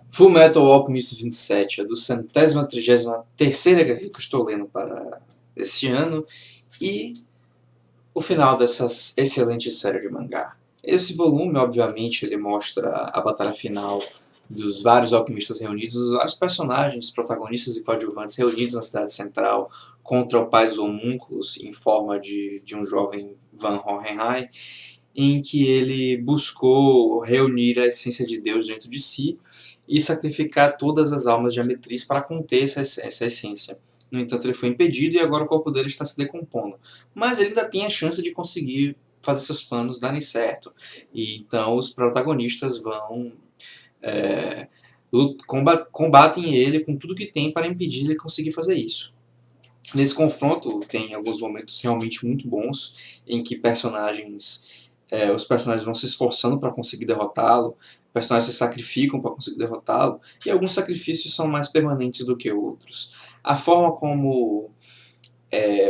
Fullmetal Alchemist 27, é do 133ª HQ que eu estou lendo para esse ano, e o final dessa excelente série de mangá. Esse volume, obviamente, ele mostra a batalha final dos vários alquimistas reunidos, os vários personagens, protagonistas e coadjuvantes reunidos na cidade central contra o pai dos homúnculos em forma de um jovem Van Hohenheim, em que ele buscou reunir a essência de Deus dentro de si e sacrificar todas as almas de Ametriz para conter essa essência. No entanto, ele foi impedido e agora o corpo dele está se decompondo. Mas ele ainda tem a chance de conseguir fazer seus planos darem certo. E então os protagonistas vão combatem ele com tudo que tem para impedir ele conseguir fazer isso. Nesse confronto tem alguns momentos realmente muito bons em que os personagens vão se esforçando para conseguir derrotá-lo, personagens se sacrificam para conseguir derrotá-lo, e alguns sacrifícios são mais permanentes do que outros. A forma como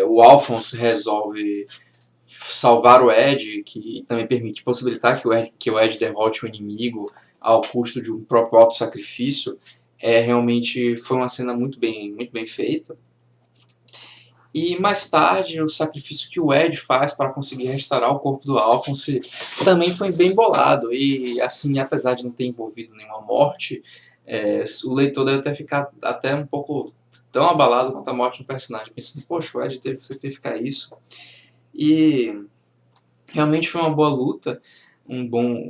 o Alphonse resolve salvar o Ed, que também permite possibilitar que o Ed derrote o inimigo ao custo de um próprio auto-sacrifício, realmente foi uma cena muito bem feita. E mais tarde, o sacrifício que o Ed faz para conseguir restaurar o corpo do Alphonse também foi bem bolado. E assim, apesar de não ter envolvido nenhuma morte, o leitor deve até ficar até um pouco tão abalado quanto a morte do personagem, pensando, poxa, o Ed teve que sacrificar isso. E realmente foi uma boa luta,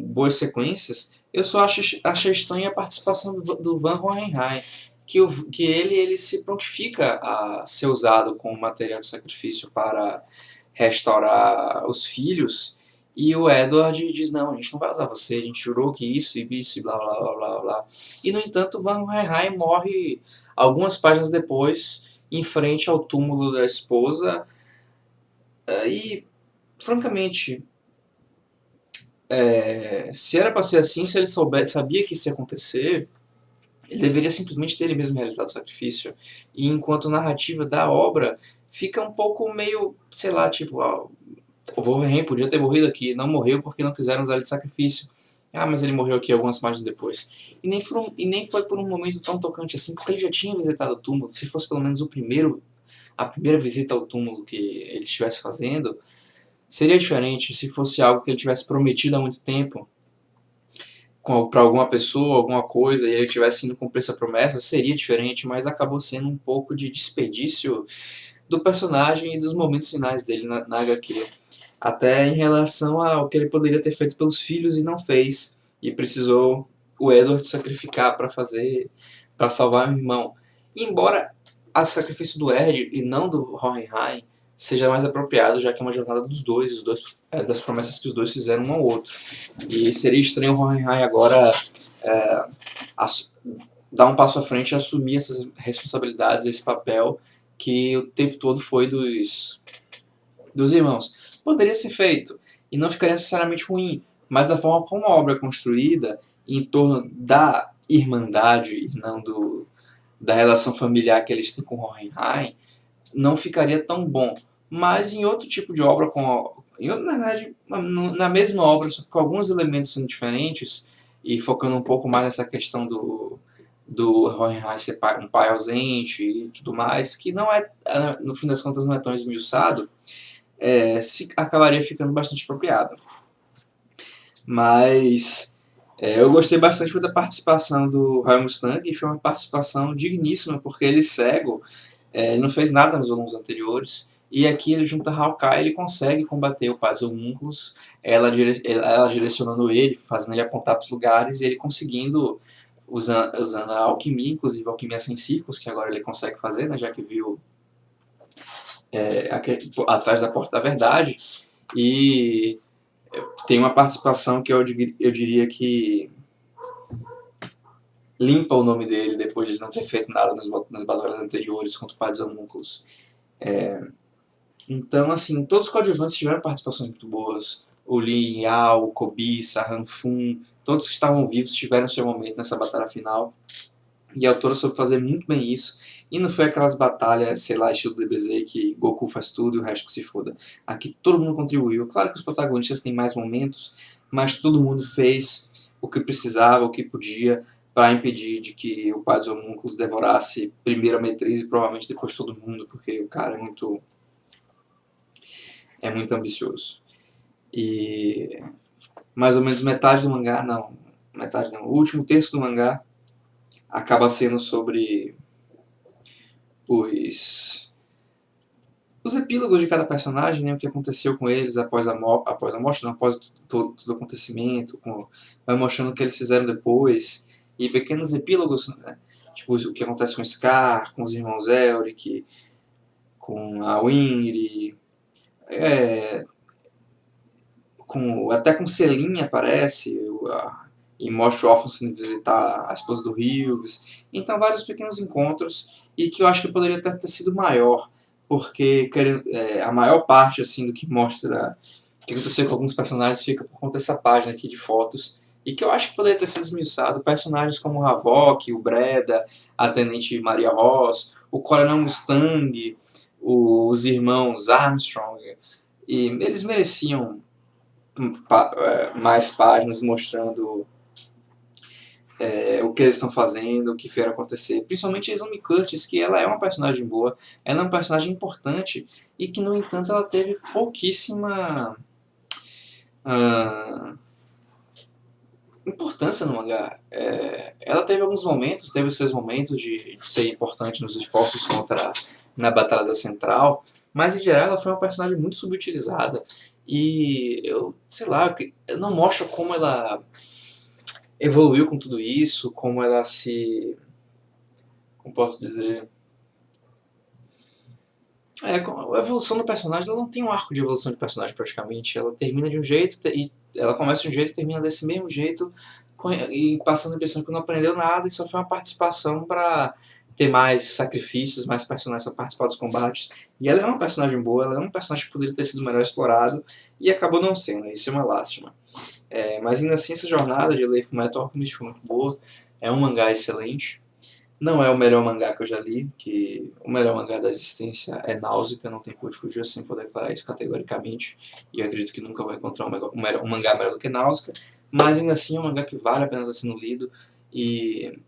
boas sequências. Eu só achei estranha a participação do Van Hohenheim, que ele se prontifica a ser usado como material de sacrifício para restaurar os filhos, e o Edward diz, não, a gente não vai usar você, a gente jurou que isso e blá blá blá blá blá. E no entanto, Van Hohenheim morre algumas páginas depois, em frente ao túmulo da esposa, e francamente, se era para ser assim, se ele sabia que isso ia acontecer, ele deveria simplesmente ter ele mesmo realizado o sacrifício. E enquanto a narrativa da obra fica um pouco meio, sei lá, tipo, o Wolverine podia ter morrido aqui, não morreu porque não quiseram usar ele de sacrifício. Ah, mas ele morreu aqui algumas páginas depois. E nem foi por um momento tão tocante assim, porque ele já tinha visitado o túmulo. Se fosse pelo menos a primeira visita ao túmulo que ele estivesse fazendo, seria diferente se fosse algo que ele tivesse prometido há muito tempo para alguma pessoa, alguma coisa, e ele tivesse indo cumprir essa promessa, seria diferente, mas acabou sendo um pouco de desperdício do personagem e dos momentos finais dele na HQ. Até em relação ao que ele poderia ter feito pelos filhos e não fez, e precisou o Edward sacrificar para salvar o irmão. E embora o sacrifício do Ed e não do Hohenheim seja mais apropriado, já que é uma jornada dos dois, das promessas que os dois fizeram um ao outro. E seria estranho o Hohenheim agora dar um passo à frente e assumir essas responsabilidades, esse papel que o tempo todo foi dos irmãos. Poderia ser feito e não ficaria necessariamente ruim, mas da forma como a obra é construída, em torno da irmandade e não da relação familiar que eles têm com Hohenheim, não ficaria tão bom. Mas em outro tipo de obra, na verdade, na mesma obra, só que com alguns elementos sendo diferentes, e focando um pouco mais nessa questão do Hohenheim ser um pai ausente e tudo mais, que não é, no fim das contas, não é tão esmiuçado, acabaria ficando bastante apropriado. Mas eu gostei bastante da participação do Ryan Mustang, e foi uma participação digníssima, porque ele cego, ele não fez nada nos volumes anteriores, e aqui ele junto a Hawkeye, ele consegue combater o pai dos homúnculos, ela direcionando ele, fazendo ele apontar para os lugares, e ele conseguindo, usando a alquimia, inclusive a alquimia sem círculos, que agora ele consegue fazer, né, já que viu atrás da Porta da Verdade, e tem uma participação que eu diria que limpa o nome dele depois de ele não ter feito nada nas batalhas anteriores contra o pai dos homúnculos. Então, assim, todos os coadjuvantes tiveram participações muito boas. O Lin Yao, o Kobisa, a Han Fun, todos que estavam vivos tiveram seu momento nessa batalha final. E a autora soube fazer muito bem isso. E não foi aquelas batalhas, sei lá, estilo DBZ, que Goku faz tudo e o resto que se foda. Aqui todo mundo contribuiu. Claro que os protagonistas têm mais momentos, mas todo mundo fez o que precisava, o que podia, para impedir de que o pai dos homúnculos devorasse primeiro a Metriz e provavelmente depois todo mundo, porque o cara é muito ambicioso. E mais ou menos metade do mangá, não, metade não, o último terço do mangá acaba sendo sobre os epílogos de cada personagem, né, o que aconteceu com eles após a morte, não, após todo o acontecimento, vai mostrando o que eles fizeram depois, e pequenos epílogos, né, tipo o que acontece com o Scar, com os irmãos Elric, com a Winry, até com Celine aparece, e mostra o Alphonse indo visitar a esposa do Hughes. Então, vários pequenos encontros, e que eu acho que poderia ter sido maior, porque a maior parte assim, do que mostra o que aconteceu com alguns personagens fica por conta dessa página aqui de fotos, e que eu acho que poderia ter sido esmiuçado. Personagens como o Havok, o Breda, a Tenente Maria Ross, o Coronel Mustang, os irmãos Armstrong, e eles mereciam mais páginas mostrando o que eles estão fazendo, o que vieram acontecer. Principalmente a Izumi Curtis, que ela é uma personagem boa, ela é uma personagem importante e que, no entanto, ela teve pouquíssima importância no mangá. Ela teve alguns momentos, teve seus momentos de ser importante nos esforços na Batalha da Central, mas em geral ela foi uma personagem muito subutilizada e eu não mostra como ela evoluiu com tudo isso, como ela como posso dizer, a evolução do personagem. Ela não tem um arco de evolução de personagem praticamente, ela termina de um jeito e ela começa de um jeito e termina desse mesmo jeito, e passando a impressão que não aprendeu nada e só foi uma participação para ter mais sacrifícios, mais personagens para participar dos combates. E ela é uma personagem boa, ela é um personagem que poderia ter sido melhor explorado e acabou não sendo, isso é uma lástima. Mas ainda assim, essa jornada de ler Fullmetal Alchemist foi muito boa, é um mangá excelente. Não é o melhor mangá que eu já li, que o melhor mangá da existência é Náusea, não tem como fugir, eu sempre vou declarar isso categoricamente, e eu acredito que nunca vou encontrar um mangá melhor do que Náusea, mas ainda assim é um mangá que vale a pena estar sendo lido, e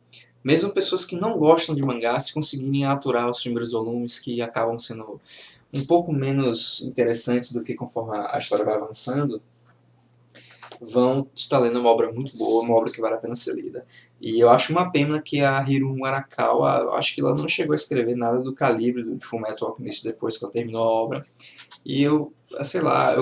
mesmo pessoas que não gostam de mangá, se conseguirem aturar os primeiros volumes, que acabam sendo um pouco menos interessantes do que conforme a história vai avançando, vão estar lendo uma obra muito boa, uma obra que vale a pena ser lida. E eu acho uma pena que a Hiromu Arakawa, acho que ela não chegou a escrever nada do calibre do Fullmetal Alchemist depois que ela terminou a obra. E sei lá,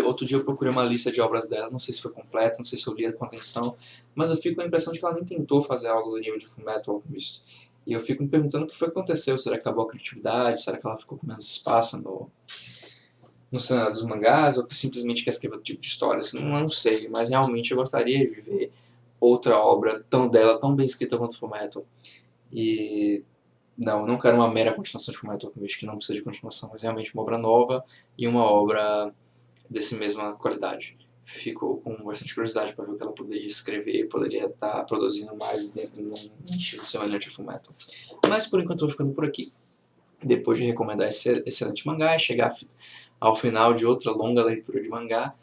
outro dia eu procurei uma lista de obras dela, não sei se foi completa, não sei se eu li com atenção, mas eu fico com a impressão de que ela nem tentou fazer algo do nível de Fullmetal Alchemist. E eu fico me perguntando o que foi que aconteceu, será que acabou a criatividade, será que ela ficou com menos espaço no cenário dos mangás, ou que simplesmente quer escrever outro tipo de histórias, não sei, mas realmente eu gostaria de ver outra obra tão bem escrita quanto Fullmetal. E não quero uma mera continuação de Fullmetal Alchemist, que não precisa de continuação, mas realmente uma obra nova e uma obra dessa mesma qualidade. Fico com bastante curiosidade para ver o que ela poderia escrever, poderia estar produzindo mais dentro de um estilo semelhante a Fullmetal. Mas por enquanto eu vou ficando por aqui. Depois de recomendar esse excelente mangá e chegar ao final de outra longa leitura de mangá.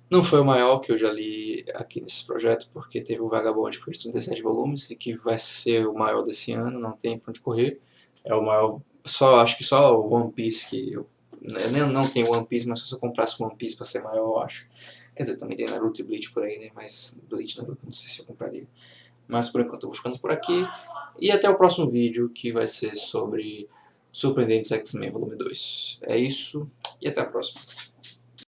Não foi o maior que eu já li aqui nesse projeto, porque teve o Vagabond, que foi de 37 volumes, e que vai ser o maior desse ano, não tem pra onde correr. É o maior, acho que só o One Piece que eu... Não tem One Piece, mas se eu comprasse One Piece pra ser maior, eu acho. Quer dizer, também tem Naruto e Bleach por aí, né? Mas Bleach, Naruto, não sei se eu compraria. Mas por enquanto eu vou ficando por aqui. E até o próximo vídeo, que vai ser sobre Surpreendentes X-Men Volume 2. É isso, e até a próxima.